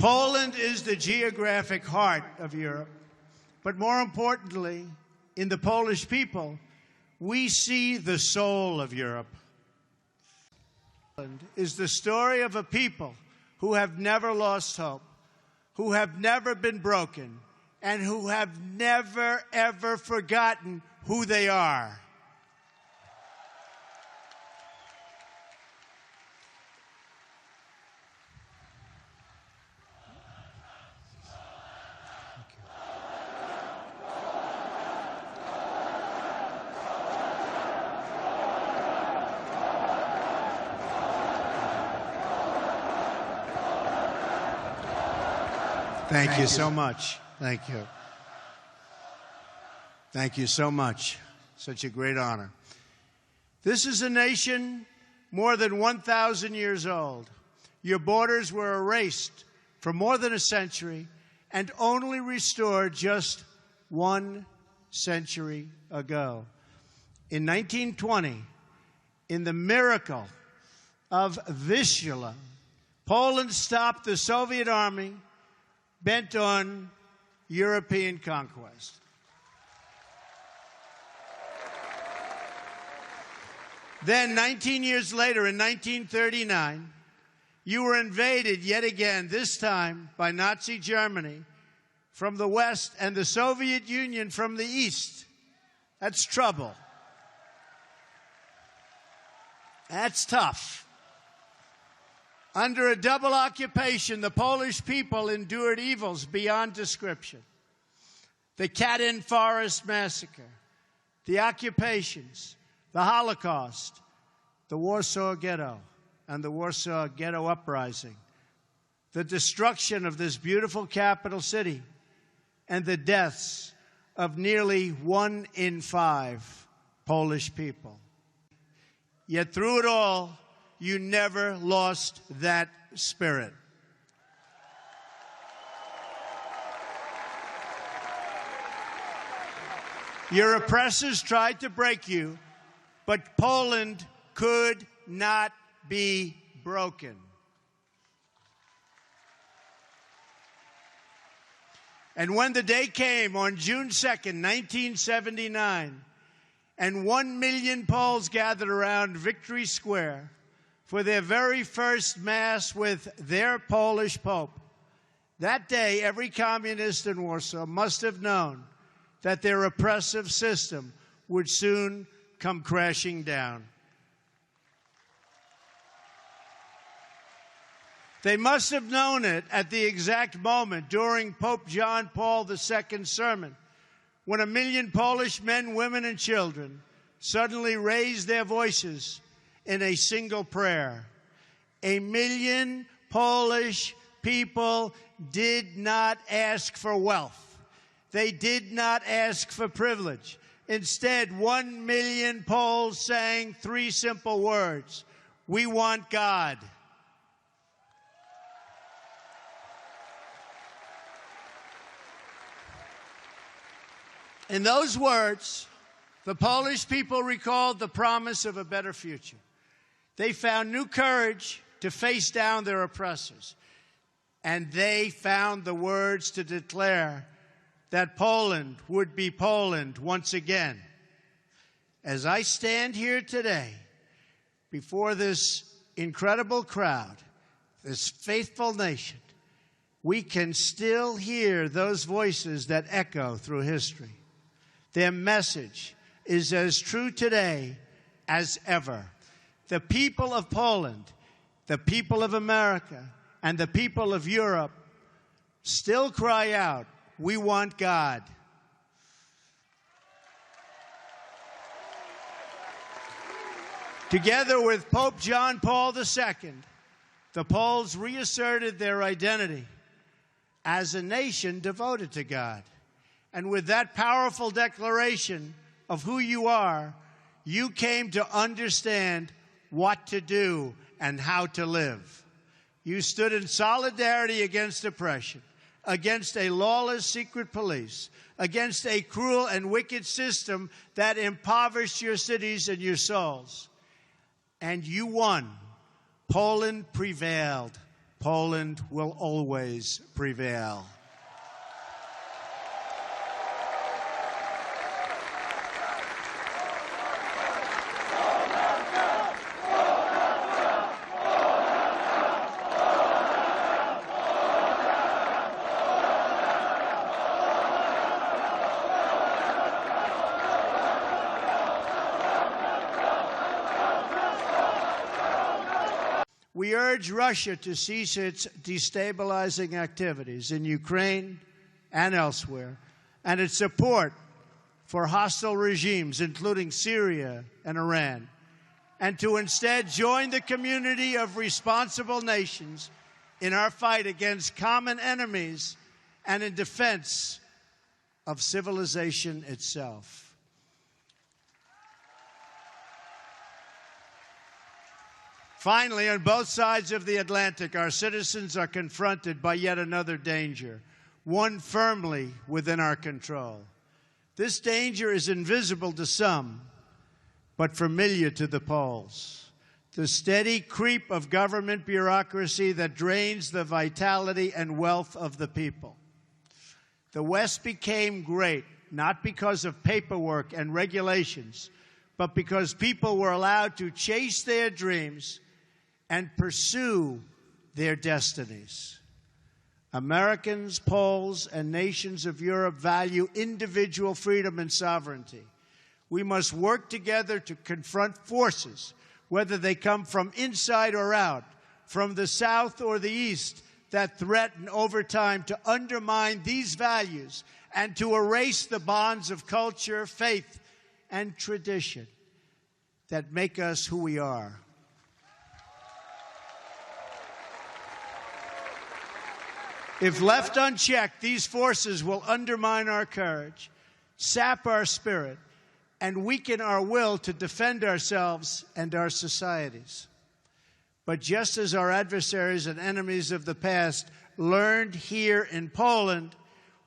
Poland is the geographic heart of Europe, but more importantly, in the Polish people, we see the soul of Europe. Poland is the story of a people who have never lost hope, who have never been broken, and who have never, ever forgotten who they are. Thank you so much. Thank you. Thank you so much. Such a great honor. This is a nation more than 1,000 years old. Your borders were erased for more than a century and only restored just 1 century ago. In 1920, in the miracle of Vistula, Poland stopped the Soviet army bent on European conquest. Then, 19 years later, in 1939, you were invaded yet again, this time by Nazi Germany from the west and the Soviet Union from the east. That's trouble. That's tough. Under a double occupation, the Polish people endured evils beyond description. The Katyn Forest Massacre, the occupations, the Holocaust, the Warsaw Ghetto, and the Warsaw Ghetto Uprising, the destruction of this beautiful capital city, and the deaths of nearly 1 in 5 Polish people. Yet through it all, you never lost that spirit. Your oppressors tried to break you, but Poland could not be broken. And when the day came on June 2nd, 1979, and 1 million Poles gathered around Victory Square for their very first Mass with their Polish Pope, that day every communist in Warsaw must have known that their oppressive system would soon come crashing down. They must have known it at the exact moment during Pope John Paul II's sermon, when 1 million Polish men, women, and children suddenly raised their voices in a single prayer. 1 million Polish people did not ask for wealth. They did not ask for privilege. Instead, 1 million Poles sang 3 simple words: "We want God." In those words, the Polish people recalled the promise of a better future. They found new courage to face down their oppressors. And they found the words to declare that Poland would be Poland once again. As I stand here today before this incredible crowd, this faithful nation, we can still hear those voices that echo through history. Their message is as true today as ever. The people of Poland, the people of America, and the people of Europe still cry out, "We want God." Together with Pope John Paul II, the Poles reasserted their identity as a nation devoted to God. And with that powerful declaration of who you are, you came to understand what to do and how to live. You stood in solidarity against oppression, against a lawless secret police, against a cruel and wicked system that impoverished your cities and your souls. And you won. Poland prevailed. Poland will always prevail. We urge Russia to cease its destabilizing activities in Ukraine and elsewhere, and its support for hostile regimes, including Syria and Iran, and to instead join the community of responsible nations in our fight against common enemies and in defense of civilization itself. Finally, on both sides of the Atlantic, our citizens are confronted by yet another danger, one firmly within our control. This danger is invisible to some, but familiar to the Poles. The steady creep of government bureaucracy that drains the vitality and wealth of the people. The West became great, not because of paperwork and regulations, but because people were allowed to chase their dreams and pursue their destinies. Americans, Poles, and nations of Europe value individual freedom and sovereignty. We must work together to confront forces, whether they come from inside or out, from the South or the East, that threaten over time to undermine these values and to erase the bonds of culture, faith, and tradition that make us who we are. If left unchecked, these forces will undermine our courage, sap our spirit, and weaken our will to defend ourselves and our societies. But just as our adversaries and enemies of the past learned here in Poland,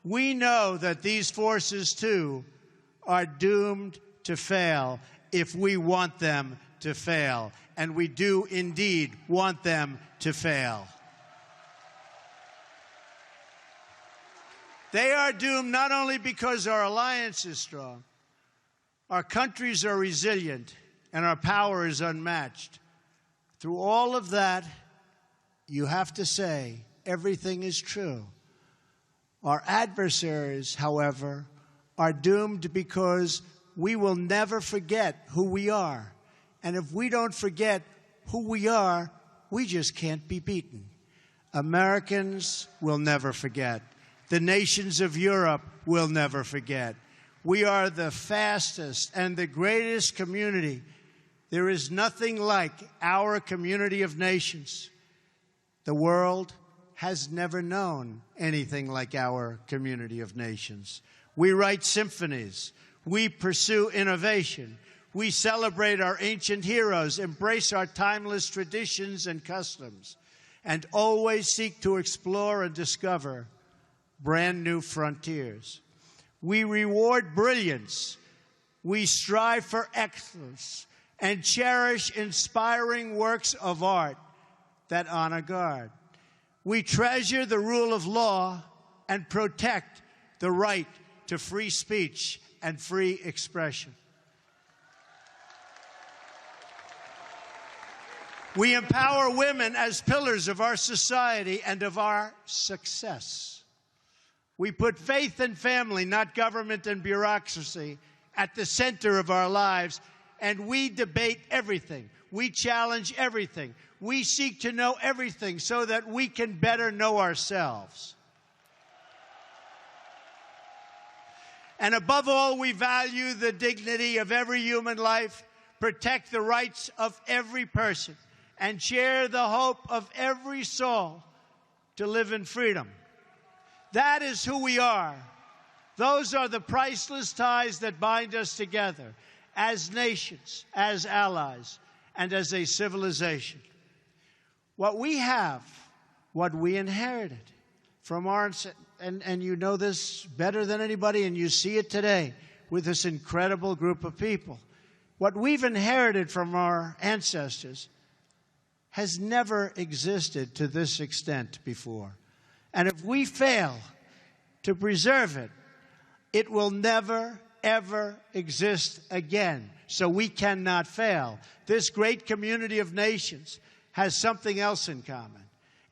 we know that these forces, too, are doomed to fail if we want them to fail. And we do indeed want them to fail. They are doomed not only because our alliance is strong, our countries are resilient, and our power is unmatched. Through all of that, you have to say everything is true. Our adversaries, however, are doomed because we will never forget who we are. And if we don't forget who we are, we just can't be beaten. Americans will never forget. The nations of Europe will never forget. We are the fastest and the greatest community. There is nothing like our community of nations. The world has never known anything like our community of nations. We write symphonies. We pursue innovation. We celebrate our ancient heroes, embrace our timeless traditions and customs, and always seek to explore and discover brand new frontiers. We reward brilliance. We strive for excellence and cherish inspiring works of art that honor God. We treasure the rule of law and protect the right to free speech and free expression. We empower women as pillars of our society and of our success. We put faith and family, not government and bureaucracy, at the center of our lives, and we debate everything. We challenge everything. We seek to know everything so that we can better know ourselves. And above all, we value the dignity of every human life, protect the rights of every person, and share the hope of every soul to live in freedom. That is who we are. Those are the priceless ties that bind us together as nations, as allies, and as a civilization. What we have, what we inherited from our, and you know this better than anybody, and you see it today with this incredible group of people. What we've inherited from our ancestors has never existed to this extent before. And if we fail to preserve it, it will never, ever exist again. So we cannot fail. This great community of nations has something else in common.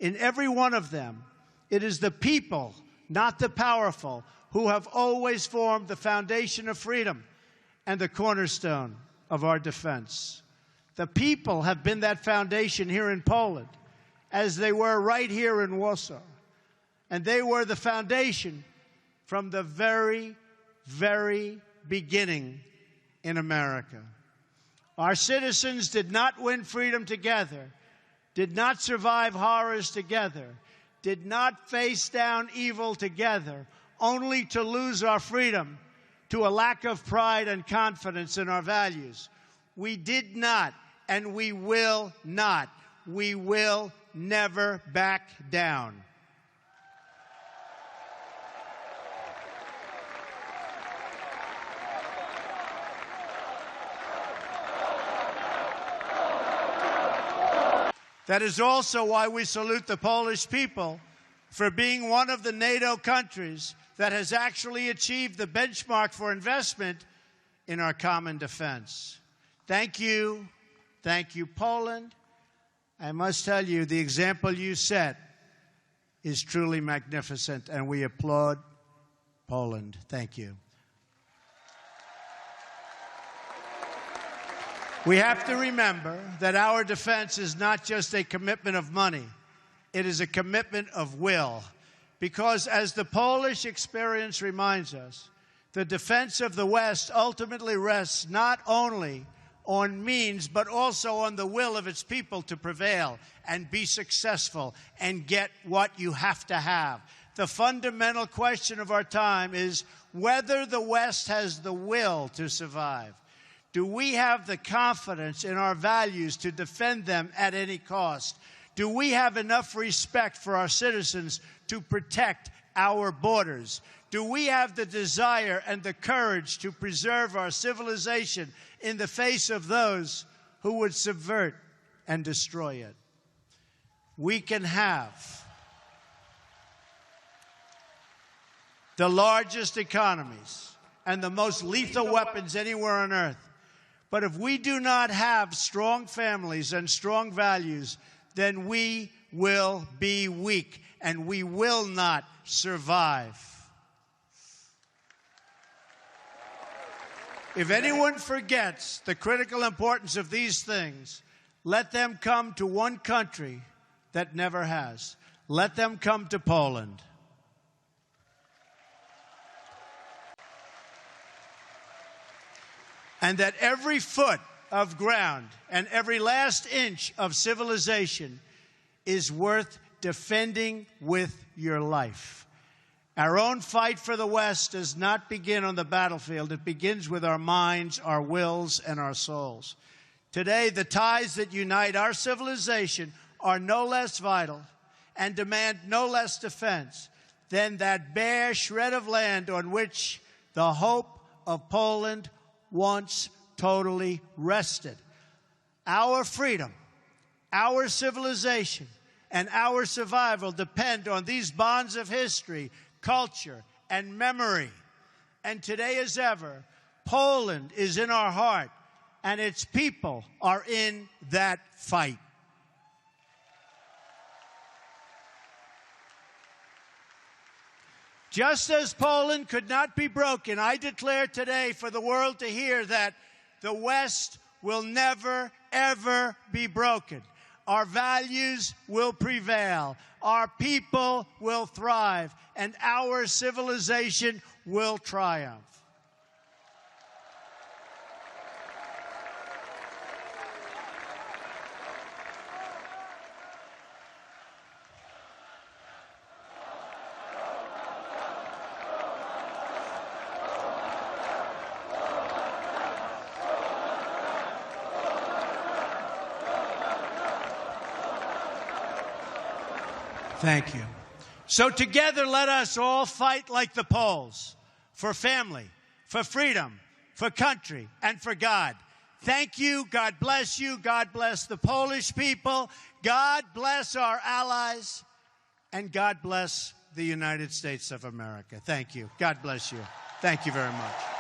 In every one of them, it is the people, not the powerful, who have always formed the foundation of freedom and the cornerstone of our defense. The people have been that foundation here in Poland, as they were right here in Warsaw. And they were the foundation from the very, very beginning in America. Our citizens did not win freedom together, did not survive horrors together, did not face down evil together, only to lose our freedom to a lack of pride and confidence in our values. We did not, and we will not. We will never back down. That is also why we salute the Polish people for being one of the NATO countries that has actually achieved the benchmark for investment in our common defense. Thank you, Poland. I must tell you, the example you set is truly magnificent, and we applaud Poland. Thank you. We have to remember that our defense is not just a commitment of money. It is a commitment of will. Because as the Polish experience reminds us, the defense of the West ultimately rests not only on means, but also on the will of its people to prevail and be successful and get what you have to have. The fundamental question of our time is whether the West has the will to survive. Do we have the confidence in our values to defend them at any cost? Do we have enough respect for our citizens to protect our borders? Do we have the desire and the courage to preserve our civilization in the face of those who would subvert and destroy it? We can have the largest economies and the most lethal weapons anywhere on earth. But if we do not have strong families and strong values, then we will be weak and we will not survive. If anyone forgets the critical importance of these things, let them come to one country that never has. Let them come to Poland. And that every foot of ground and every last inch of civilization is worth defending with your life. Our own fight for the West does not begin on the battlefield. It begins with our minds, our wills, and our souls. Today, the ties that unite our civilization are no less vital and demand no less defense than that bare shred of land on which the hope of Poland once totally rested. Our freedom, our civilization, and our survival depend on these bonds of history, culture, and memory. And today as ever, Poland is in our heart, and its people are in that fight. Just as Poland could not be broken, I declare today for the world to hear that the West will never, ever be broken. Our values will prevail. Our people will thrive. And our civilization will triumph. Thank you. So together, let us all fight like the Poles, for family, for freedom, for country, and for God. Thank you. God bless you. God bless the Polish people. God bless our allies. And God bless the United States of America. Thank you. God bless you. Thank you very much.